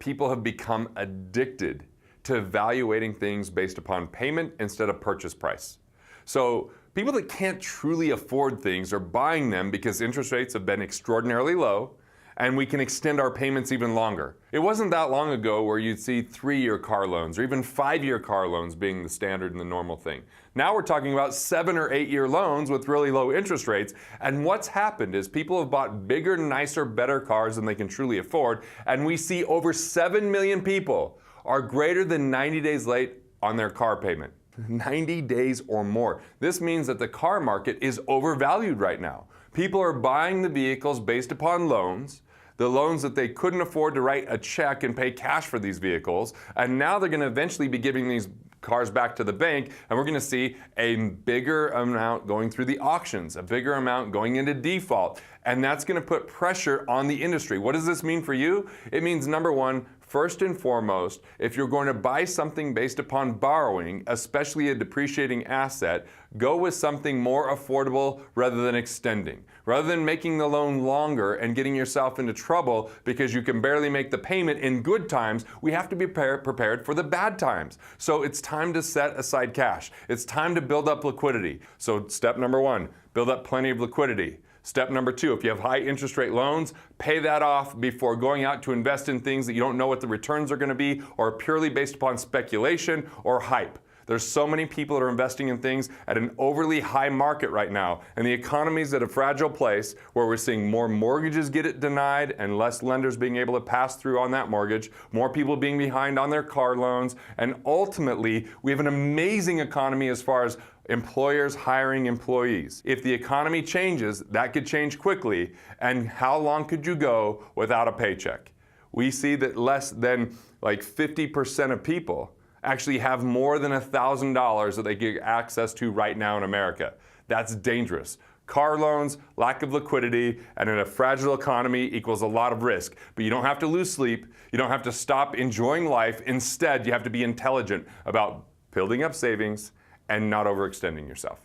people have become addicted to evaluating things based upon payment instead of purchase price. So people that can't truly afford things are buying them because interest rates have been extraordinarily low and we can extend our payments even longer. It wasn't that long ago where you'd see 3-year car loans or even 5-year car loans being the standard and the normal thing. Now we're talking about 7 or 8-year loans with really low interest rates, and what's happened is people have bought bigger, nicer, better cars than they can truly afford, and we see over 7 million people are greater than 90 days late on their car payment. 90 days or more. This means that the car market is overvalued right now. People are buying the vehicles based upon loans, the loans that they couldn't afford to write a check and pay cash for these vehicles, and now they're going to eventually be giving these cars back to the bank, and we're going to see a bigger amount going through the auctions, a bigger amount going into default, and that's going to put pressure on the industry. What does this mean for you? It means, number one, first and foremost, if you're going to buy something based upon borrowing, especially a depreciating asset, go with something more affordable rather than extending. Rather than making the loan longer and getting yourself into trouble because you can barely make the payment in good times, we have to be prepared for the bad times. So it's time to set aside cash. It's time to build up liquidity. So step number one, build up plenty of liquidity. Step number two, if you have high interest rate loans, pay that off before going out to invest in things that you don't know what the returns are going to be or are purely based upon speculation or hype. There's so many people that are investing in things at an overly high market right now, and the economy's at a fragile place where we're seeing more mortgages get it denied and less lenders being able to pass through on that mortgage, more people being behind on their car loans, and ultimately we have an amazing economy as far as employers hiring employees. If the economy changes, that could change quickly, and how long could you go without a paycheck? We see that less than like 50% of people actually have more than $1,000 that they get access to right now in America. That's dangerous. Car loans, lack of liquidity, and in a fragile economy equals a lot of risk. But you don't have to lose sleep. You don't have to stop enjoying life. Instead, you have to be intelligent about building up savings and not overextending yourself.